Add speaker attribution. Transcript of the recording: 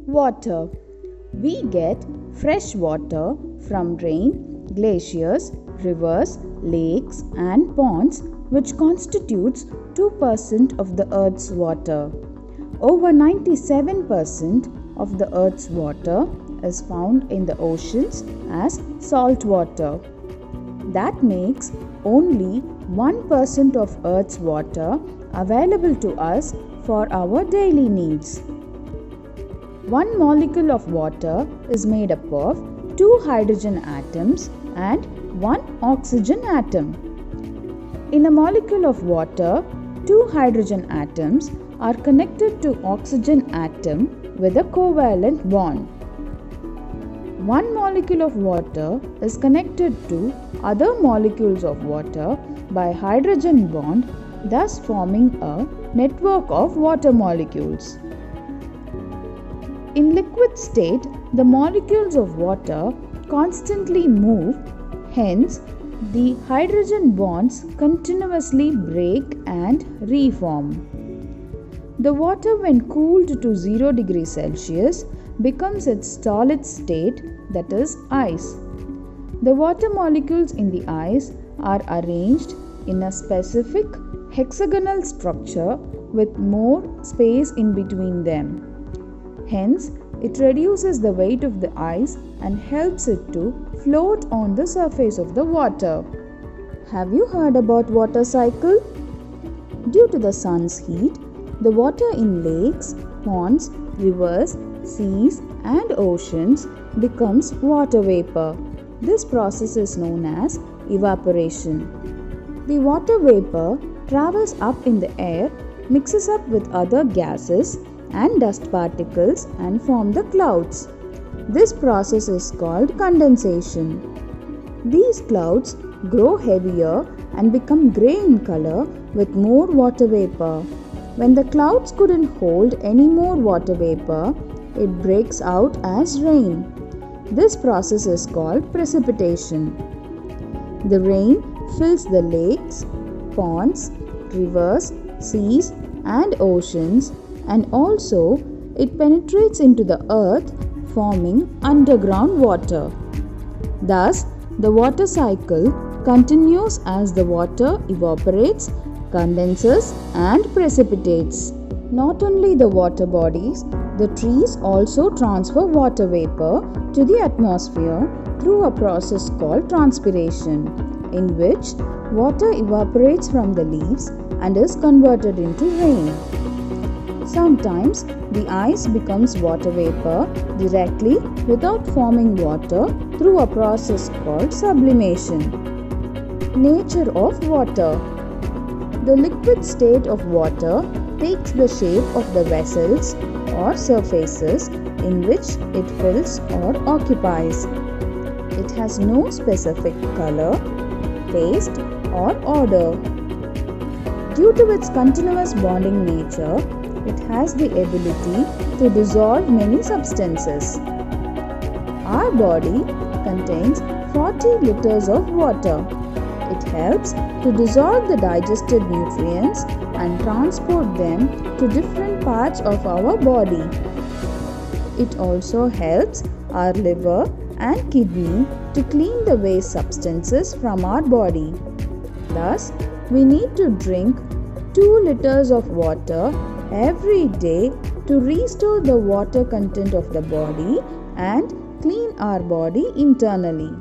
Speaker 1: Water. We get fresh water from rain, glaciers, rivers, lakes, and ponds, which constitutes 2% of the Earth's water. Over 97% of the Earth's water is found in the oceans as salt water. That makes only 1% of Earth's water available to us for our daily needs. One molecule of water is made up of 2 hydrogen atoms and 1 oxygen atom. In a molecule of water, 2 hydrogen atoms are connected to oxygen atom with a covalent bond. One molecule of water is connected to other molecules of water by hydrogen bond, thus forming a network of water molecules. In liquid state, the molecules of water constantly move, hence the hydrogen bonds continuously break and reform. The water, when cooled to 0 degrees Celsius, becomes its solid state, that is ice. The water molecules in the ice are arranged in a specific hexagonal structure with more space in between them. Hence, it reduces the weight of the ice and helps it to float on the surface of the water. Have you heard about water cycle? Due to the sun's heat, the water in lakes, ponds, rivers, seas and oceans becomes water vapor. This process is known as evaporation. The water vapor travels up in the air, mixes up with other gases and dust particles and form the clouds. This process is called condensation. These clouds grow heavier and become grey in color with more water vapor. When the clouds couldn't hold any more water vapor, it breaks out as rain. This process is called precipitation. The rain fills the lakes, ponds, rivers, seas and oceans, and also it penetrates into the earth, forming underground water. Thus, the water cycle continues as the water evaporates, condenses and precipitates. Not only the water bodies, the trees also transfer water vapor to the atmosphere through a process called transpiration, in which water evaporates from the leaves and is converted into rain. Sometimes the ice becomes water vapor directly without forming water through a process called sublimation. Nature of water. The liquid state of water takes the shape of the vessels or surfaces in which it fills or occupies. It has no specific color, taste or odor. Due to its continuous bonding nature, it has the ability to dissolve many substances. Our body contains 40 liters of water. It helps to dissolve the digested nutrients and transport them to different parts of our body. It also helps our liver and kidney to clean the waste substances from our body. Thus, we need to drink 2 liters of water every day to restore the water content of the body and clean our body internally.